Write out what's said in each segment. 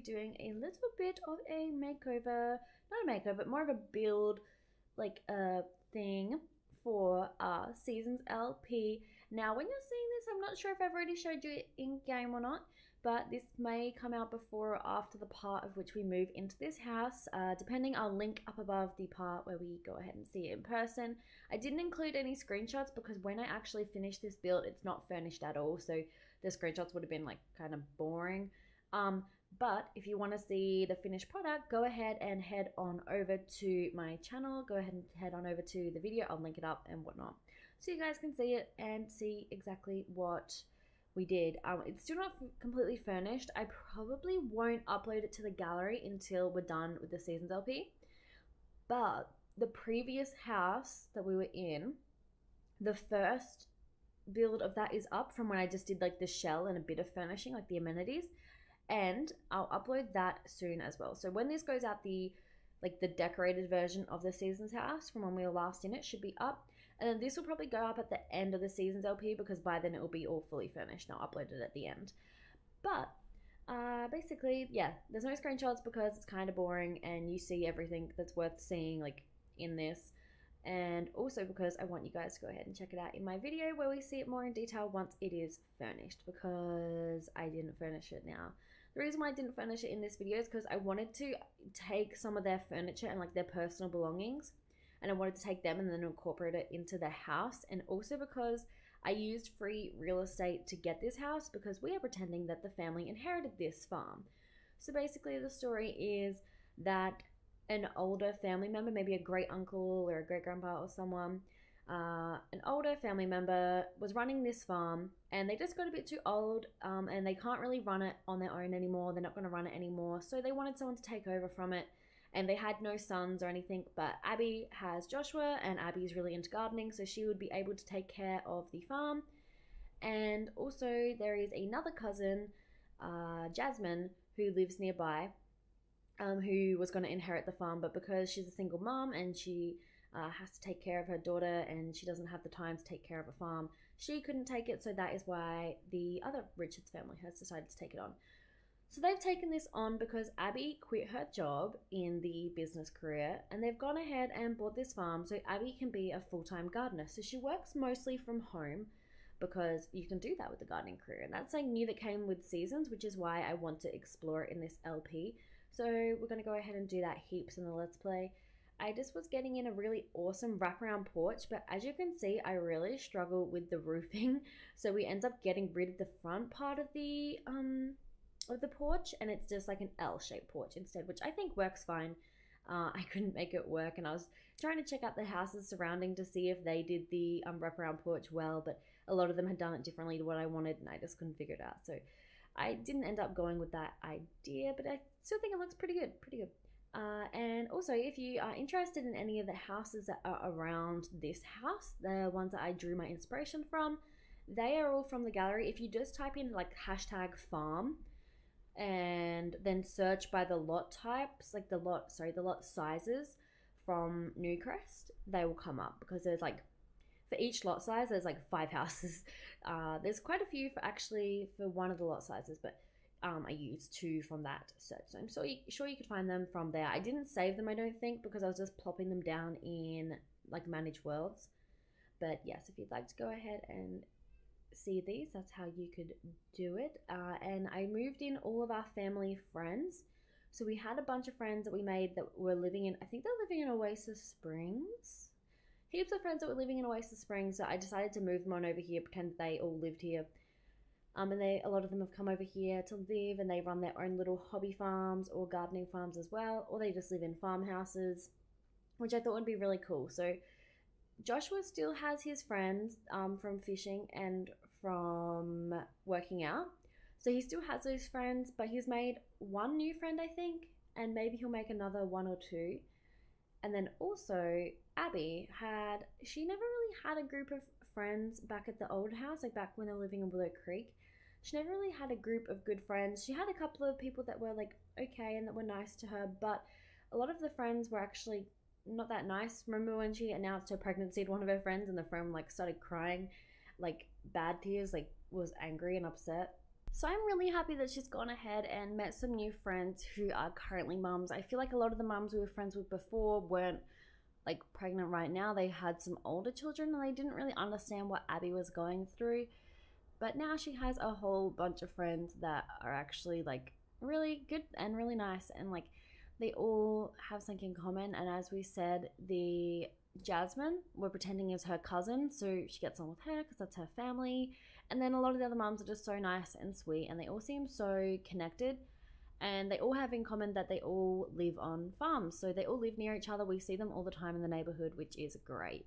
doing a little bit of a makeover, not a makeover, but more of a build, like a thing for our Seasons LP. Now, when you're seeing this, I'm not sure if I've already showed you it in game or not, but this may come out before or after the part of which we move into this house, depending. I'll link up above the part where we go ahead and see it in person. I didn't include any screenshots because when I actually finish this build, it's not furnished at all, so the screenshots would have been like kind of boring. But if you want to see the finished product, go ahead and head on over to my channel. Go ahead and head on over to the video. I'll link it up and whatnot, so you guys can see it and see exactly what we did. It's still not completely furnished. I probably won't upload it to the gallery until we're done with the Seasons LP. But the previous house that we were in, the first build of that is up from when I just did like the shell and a bit of furnishing, like the amenities. And I'll upload that soon as well. So when this goes out, the decorated version of the Seasons house from when we were last in it should be up. And then this will probably go up at the end of the Seasons LP because by then it will be all fully furnished and I'll upload it at the end. But basically, yeah, there's no screenshots because it's kind of boring and you see everything that's worth seeing like in this. And also because I want you guys to go ahead and check it out in my video where we see it more in detail once it is furnished, because I didn't furnish it now. The reason why I didn't furnish it in this video is because I wanted to take some of their furniture and like their personal belongings, and I wanted to take them and then incorporate it into the house. And also because I used free real estate to get this house because we are pretending that the family inherited this farm. So basically the story is that an older family member, maybe a great uncle or a great grandpa or someone, an older family member was running this farm and they just got a bit too old, and they can't really run it on their own anymore. They're not going to run it anymore. So they wanted someone to take over from it, and they had no sons or anything, but Abby has Joshua and Abby's really into gardening, so she would be able to take care of the farm. And also there is another cousin, Jasmine, who lives nearby, who was going to inherit the farm, but because she's a single mom and she has to take care of her daughter and she doesn't have the time to take care of a farm, she couldn't take it. So that is why the other Richards family has decided to take it on. So they've taken this on because Abby quit her job in the business career and they've gone ahead and bought this farm so Abby can be a full-time gardener. So she works mostly from home because you can do that with the gardening career, and that's something new that came with Seasons, which is why I want to explore it in this LP. So we're going to go ahead and do that heaps in the Let's Play. I just was getting in a really awesome wraparound porch, but as you can see, I really struggle with the roofing. So we end up getting rid of the front part of the porch, and it's just like an L-shaped porch instead, which I think works fine. I couldn't make it work, and I was trying to check out the houses surrounding to see if they did the wraparound porch well, but a lot of them had done it differently to what I wanted, and I just couldn't figure it out. So I didn't end up going with that idea, but I still think it looks pretty good. And also, if you are interested in any of the houses that are around this house, the ones that I drew my inspiration from, they are all from the gallery. If you just type in like hashtag farm and then search by the lot types, like the lot sizes from Newcrest, they will come up because there's like, for each lot size, there's like 5 houses. There's quite a few for one of the lot sizes, but I used 2 from that search. So I'm sure you could find them from there. I didn't save them, I don't think, because I was just plopping them down in like manage worlds. But yes, if you'd like to go ahead and see these, that's how you could do it. And I moved in all of our family friends. So we had a bunch of friends that we made that were living in, I think they're living in Oasis Springs. Heaps of friends that were living in Oasis Springs, so I decided to move them on over here, pretend they all lived here. And a lot of them have come over here to live, and they run their own little hobby farms or gardening farms as well, or they just live in farmhouses, which I thought would be really cool. So Joshua still has his friends from fishing and from working out. So he still has those friends, but he's made one new friend, I think, and maybe he'll make another 1 or 2. And then also Abby she never really had a group of friends back at the old house, like back when they were living in Willow Creek. She never really had a group of good friends. She had a couple of people that were like okay and that were nice to her, but a lot of the friends were actually not that nice. Remember when she announced her pregnancy to one of her friends and the friend like started crying, like bad tears, like was angry and upset? So I'm really happy that she's gone ahead and met some new friends who are currently mums. I feel like a lot of the mums we were friends with before weren't like pregnant right now. They had some older children and they didn't really understand what Abby was going through. But now she has a whole bunch of friends that are actually like really good and really nice, and like they all have something in common. And as we said, the Jasmine, we're pretending is her cousin, so she gets on with her because that's her family. And then a lot of the other mums are just so nice and sweet, and they all seem so connected. And they all have in common that they all live on farms, so they all live near each other. We see them all the time in the neighborhood, which is great.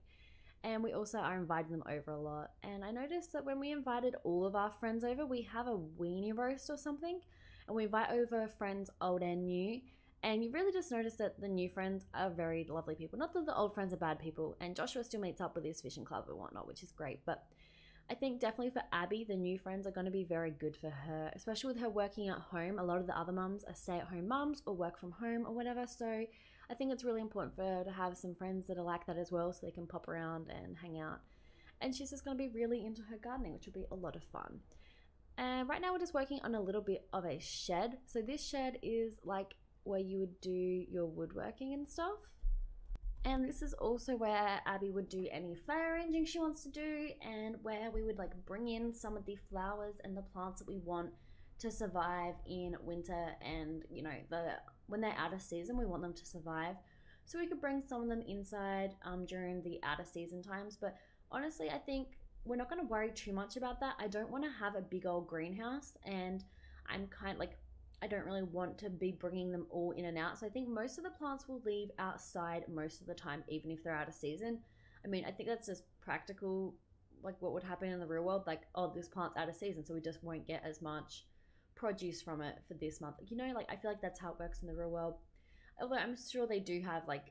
And we also are inviting them over a lot. And I noticed that when we invited all of our friends over, we have a weenie roast or something, and we invite over friends old and new. And you really just notice that the new friends are very lovely people. Not that the old friends are bad people. And Joshua still meets up with his fishing club and whatnot, which is great. But I think definitely for Abby, the new friends are going to be very good for her, especially with her working at home. A lot of the other mums are stay-at-home mums or work from home or whatever. So I think it's really important for her to have some friends that are like that as well, so they can pop around and hang out. And she's just going to be really into her gardening, which will be a lot of fun. And right now we're just working on a little bit of a shed. So this shed is like where you would do your woodworking and stuff. And this is also where Abby would do any flower arranging she wants to do, and where we would like bring in some of the flowers and the plants that we want to survive in winter, and you know, when they're out of season, we want them to survive. So we could bring some of them inside during the out of season times. But honestly, I think we're not going to worry too much about that. I don't want to have a big old greenhouse, and I'm kind of like, I don't really want to be bringing them all in and out. So I think most of the plants will leave outside most of the time, even if they're out of season. I mean, I think that's just practical, like what would happen in the real world. Like, oh, this plant's out of season, so we just won't get as much produce from it for this month. You know, like I feel like that's how it works in the real world. Although I'm sure they do have like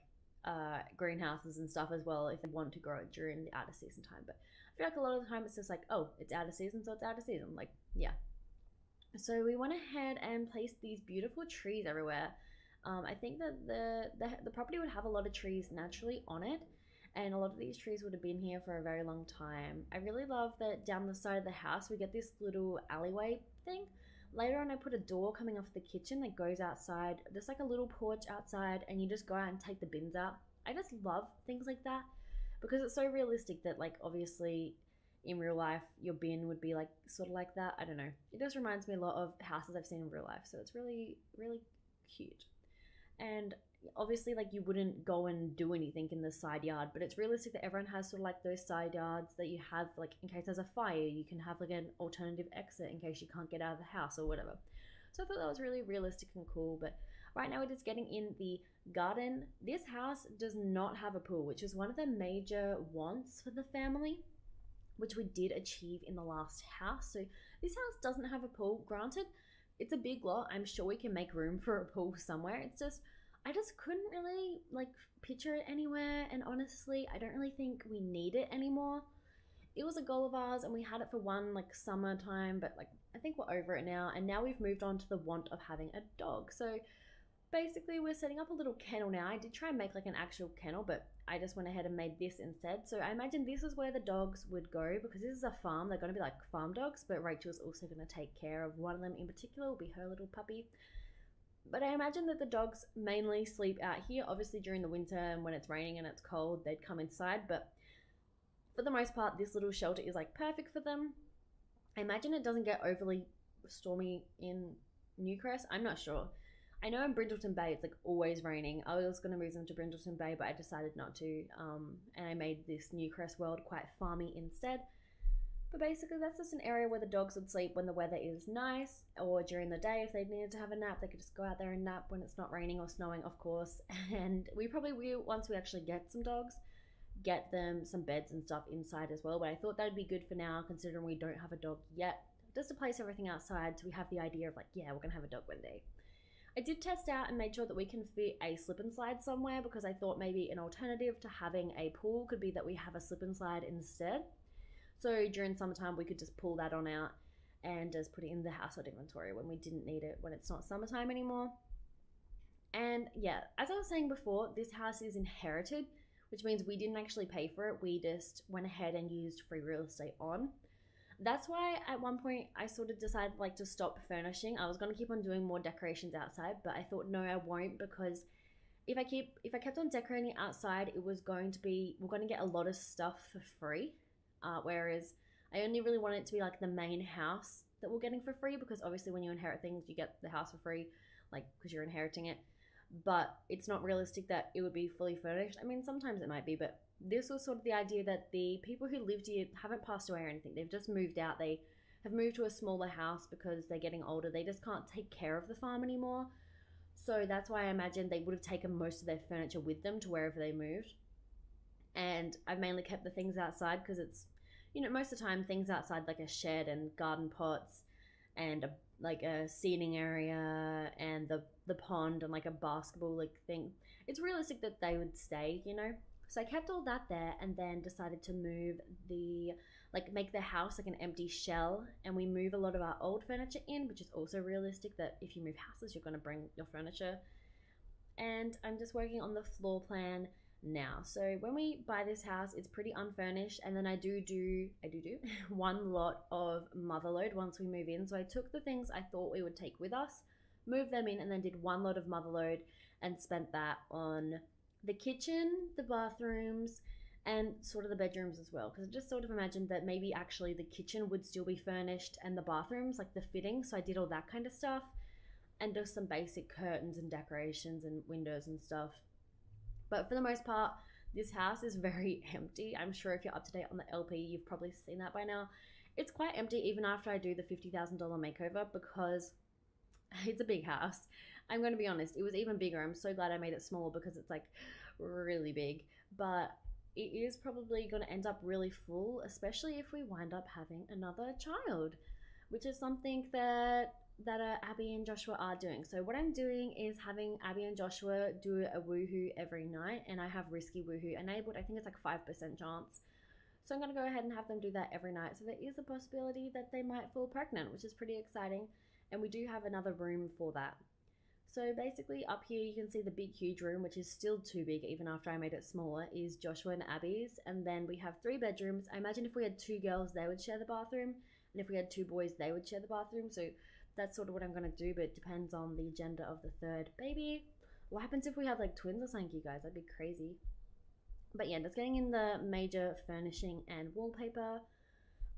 greenhouses and stuff as well if they want to grow it during the out of season time. But I feel like a lot of the time it's just like, oh, it's out of season, so it's out of season. Like, yeah. So we went ahead and placed these beautiful trees everywhere. I think that the property would have a lot of trees naturally on it, and a lot of these trees would have been here for a very long time. I really love that down the side of the house we get this little alleyway thing. Later on I put a door coming off the kitchen that goes outside. There's like a little porch outside, and you just go out and take the bins out. I just love things like that because it's so realistic that like obviously in real life your bin would be like sort of like that. I don't know, it just reminds me a lot of houses I've seen in real life, so it's really really cute. And obviously like you wouldn't go and do anything in the side yard, but it's realistic that everyone has sort of like those side yards that you have like in case there's a fire, you can have like an alternative exit in case you can't get out of the house or whatever. So I thought that was really realistic and cool. But right now we're just getting in the garden. This house does not have a pool, which is one of the major wants for the family, which we did achieve in the last house. So this house doesn't have a pool. Granted, it's a big lot. I'm sure we can make room for a pool somewhere. It's just, I just couldn't really like picture it anywhere. And honestly, I don't really think we need it anymore. It was a goal of ours and we had it for one like summertime, but like I think we're over it now. And now we've moved on to the want of having a dog. So basically we're setting up a little kennel now. I did try and make like an actual kennel, but I just went ahead and made this instead. So I imagine this is where the dogs would go because this is a farm. They're going to be like farm dogs, but Rachel's also going to take care of one of them in particular, will be her little puppy. But I imagine that the dogs mainly sleep out here. Obviously during the winter and when it's raining and it's cold, they'd come inside. But for the most part, this little shelter is like perfect for them. I imagine it doesn't get overly stormy in Newcrest. I'm not sure. I know in Brindleton Bay it's like always raining. I was going to move them to Brindleton Bay, but I decided not to. And I made this Newcrest world quite farmy instead. But basically that's just an area where the dogs would sleep when the weather is nice, or during the day if they needed to have a nap, they could just go out there and nap when it's not raining or snowing, of course. And we probably will, once we actually get some dogs, get them some beds and stuff inside as well. But I thought that would be good for now considering we don't have a dog yet. Just to place everything outside so we have the idea of like, yeah, we're going to have a dog one day. I did test out and made sure that we can fit a slip and slide somewhere because I thought maybe an alternative to having a pool could be that we have a slip and slide instead. So during summertime we could just pull that on out and just put it in the household inventory when we didn't need it when it's not summertime anymore. And yeah, as I was saying before, this house is inherited, which means we didn't actually pay for it. We just went ahead and used free real estate on. That's why at one point I sort of decided like to stop furnishing. I was gonna keep on doing more decorations outside, but I thought no, I won't, because if I kept on decorating outside, it was going to be we're going to get a lot of stuff for free. Whereas I only really want it to be like the main house that we're getting for free, because obviously when you inherit things, you get the house for free, like because you're inheriting it. But it's not realistic that it would be fully furnished. I mean, sometimes it might be, but this was sort of the idea that the people who lived here haven't passed away or anything. They've just moved out. They have moved to a smaller house because they're getting older. They just can't take care of the farm anymore. So that's why I imagine they would have taken most of their furniture with them to wherever they moved. And I've mainly kept the things outside because it's, most of the time things outside like a shed and garden pots and like a seating area and the pond and like a basketball like thing. It's realistic that they would stay. So I kept all that there and then decided to move make the house like an empty shell, and we move a lot of our old furniture in, which is also realistic that if you move houses, you're going to bring your furniture. And I'm just working on the floor plan now. So when we buy this house, it's pretty unfurnished, and then I do one lot of motherload once we move in. So I took the things I thought we would take with us, moved them in, and then did one lot of motherload and spent that on the kitchen, the bathrooms, and sort of the bedrooms as well, because I just sort of imagined that maybe actually the kitchen would still be furnished and the bathrooms, like the fitting. So I did all that kind of stuff and just some basic curtains and decorations and windows and stuff. But for the most part, this house is very empty. I'm sure if you're up to date on the LP, you've probably seen that by now. It's quite empty even after I do the $50,000 makeover, because it's a big house. I'm going to be honest, it was even bigger. I'm so glad I made it smaller because it's like really big. But it is probably going to end up really full, especially if we wind up having another child, which is something that Abby and Joshua are doing. So what I'm doing is having Abby and Joshua do a woohoo every night, and I have risky woohoo enabled. I think it's like 5% chance. So I'm going to go ahead and have them do that every night. So there is a possibility that they might fall pregnant, which is pretty exciting. And we do have another room for that. So basically up here you can see the big huge room, which is still too big even after I made it smaller, is Joshua and Abby's. And then we have 3 bedrooms. I imagine if we had 2 girls, they would share the bathroom. And if we had 2 boys, they would share the bathroom. So that's sort of what I'm going to do, but it depends on the gender of the third baby. What happens if we have like twins or something, you guys? That'd be crazy. But yeah, just getting in the major furnishing and wallpaper.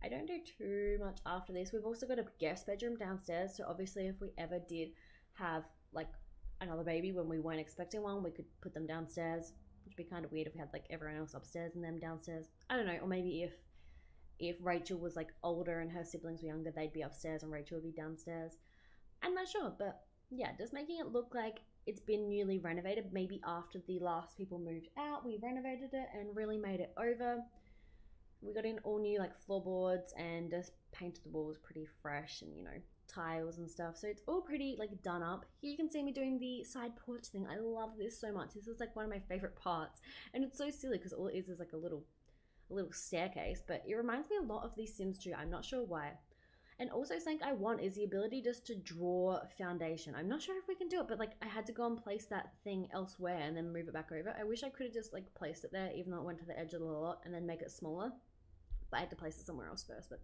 I don't do too much after this. We've also got a guest bedroom downstairs. So obviously if we ever did have like another baby when we weren't expecting one, we could put them downstairs, which would be kind of weird if we had like everyone else upstairs and them downstairs. I don't know, or maybe if Rachel was like older and her siblings were younger, they'd be upstairs and Rachel would be downstairs. I'm not sure, but yeah, just making it look like it's been newly renovated. Maybe after the last people moved out, we renovated it and really made it over. We got in all new like floorboards and just painted the walls pretty fresh, and tiles and stuff. So it's all pretty like done up. Here you can see me doing the side porch thing. I love this so much. This is like one of my favorite parts, and it's so silly because all it is like a little staircase, but it reminds me a lot of the Sims 2. I'm not sure why. And also something I want is the ability just to draw foundation. I'm not sure if we can do it, but like I had to go and place that thing elsewhere and then move it back over. I wish I could have just like placed it there, even though it went to the edge of the lot, and then make it smaller. But I had to place it somewhere else first, but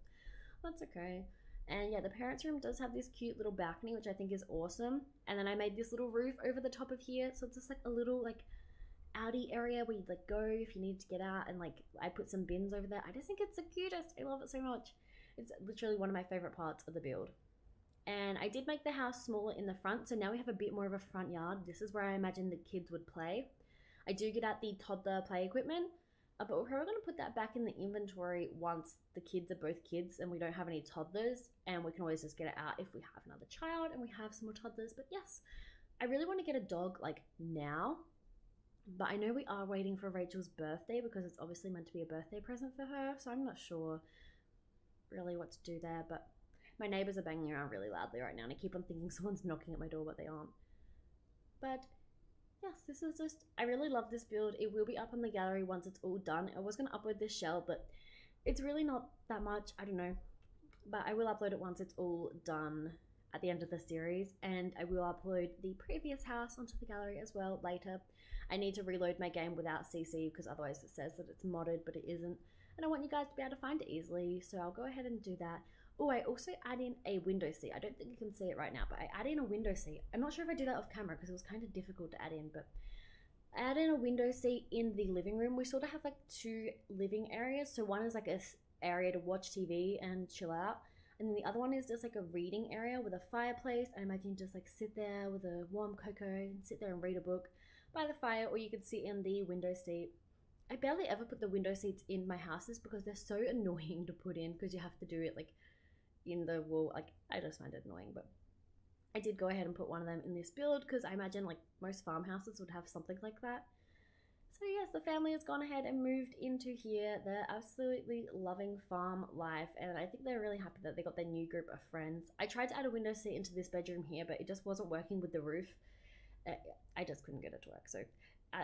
that's okay. And yeah, the parents' room does have this cute little balcony, which I think is awesome. And then I made this little roof over the top of here, so it's just like a little like outy area where you'd like go if you need to get out, and like I put some bins over there. I just think it's the cutest. I love it so much. It's literally one of my favorite parts of the build. And I did make the house smaller in the front, so now we have a bit more of a front yard. This is where I imagine the kids would play. I do get out the toddler play equipment, but we're probably going to put that back in the inventory once the kids are both kids and we don't have any toddlers, and we can always just get it out if we have another child and we have some more toddlers. But yes, I really want to get a dog like now, but I know we are waiting for Rachel's birthday because it's obviously meant to be a birthday present for her, so I'm not sure really what to do there. But my neighbors are banging around really loudly right now, and I keep on thinking someone's knocking at my door, but they aren't. But yes, this is just, I really love this build. It will be up on the gallery once it's all done. I was going to upload this shell, but it's really not that much. I don't know. But I will upload it once it's all done at the end of the series. And I will upload the previous house onto the gallery as well later. I need to reload my game without CC because otherwise it says that it's modded, but it isn't. and I want you guys to be able to find it easily, so I'll go ahead and do that. Oh, I also add in a window seat. I don't think you can see it right now, but I add in a window seat. I'm not sure if I do that off camera because it was kind of difficult to add in, but I add in a window seat in the living room. We sort of have like two living areas. So one is like a area to watch TV and chill out, and then the other one is just like a reading area with a fireplace. I imagine you just like sit there with a warm cocoa and sit there and read a book by the fire, or you could sit in the window seat. I barely ever put the window seats in my houses because they're so annoying to put in because you have to do it like in the wall. Like, I just find it annoying, but I did go ahead and put one of them in this build because I imagine like most farmhouses would have something like that. So yes, the family has gone ahead and moved into here. They're absolutely loving farm life, and I think they're really happy that they got their new group of friends. I tried to add a window seat into this bedroom here, but it just wasn't working with the roof. I just couldn't get it to work, so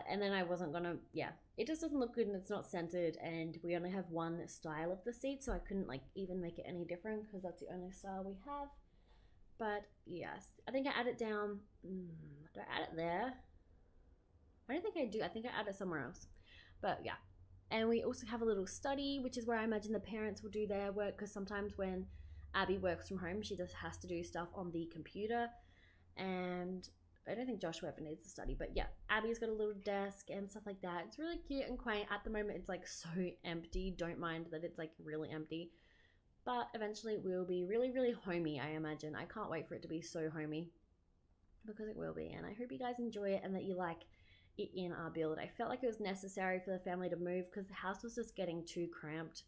and then I wasn't gonna, yeah, it just doesn't look good and it's not centered, and we only have one style of the seat, so I couldn't like even make it any different because that's the only style we have. But yes, I think I add it down. Do I add it there? I don't think I do. I think I add it somewhere else. But yeah. And we also have a little study, which is where I imagine the parents will do their work, because sometimes when Abby works from home, she just has to do stuff on the computer. And I don't think Joshua ever needs to study, but yeah, Abby's got a little desk and stuff like that. It's really cute and quaint. At the moment, it's like so empty. Don't mind that it's like really empty. But eventually it will be really, really homey, I imagine. I can't wait for it to be so homey, because it will be. And I hope you guys enjoy it and that you like it in our build. I felt like it was necessary for the family to move because the house was just getting too cramped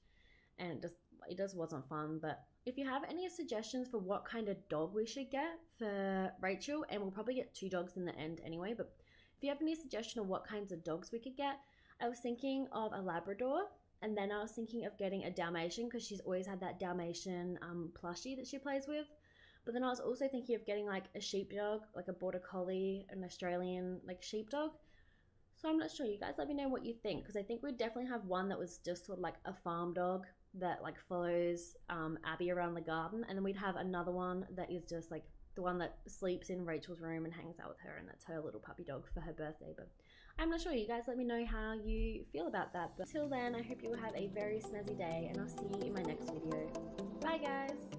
and it just wasn't fun. But if you have any suggestions for what kind of dog we should get for Rachel, and we'll probably get 2 dogs in the end anyway, but if you have any suggestion of what kinds of dogs we could get, I was thinking of a Labrador, and then I was thinking of getting a Dalmatian because she's always had that Dalmatian plushie that she plays with. But then I was also thinking of getting like a sheepdog, like a border collie, an Australian like sheepdog. So I'm not sure. You guys let me know what you think, because I think we'd definitely have one that was just sort of like a farm dog that like follows Abby around the garden, and then we'd have another one that is just like the one that sleeps in Rachel's room and hangs out with her, and that's her little puppy dog for her birthday. But I'm not sure. You guys let me know how you feel about that. But until then, I hope you will have a very snazzy day, and I'll see you in my next video. Bye guys!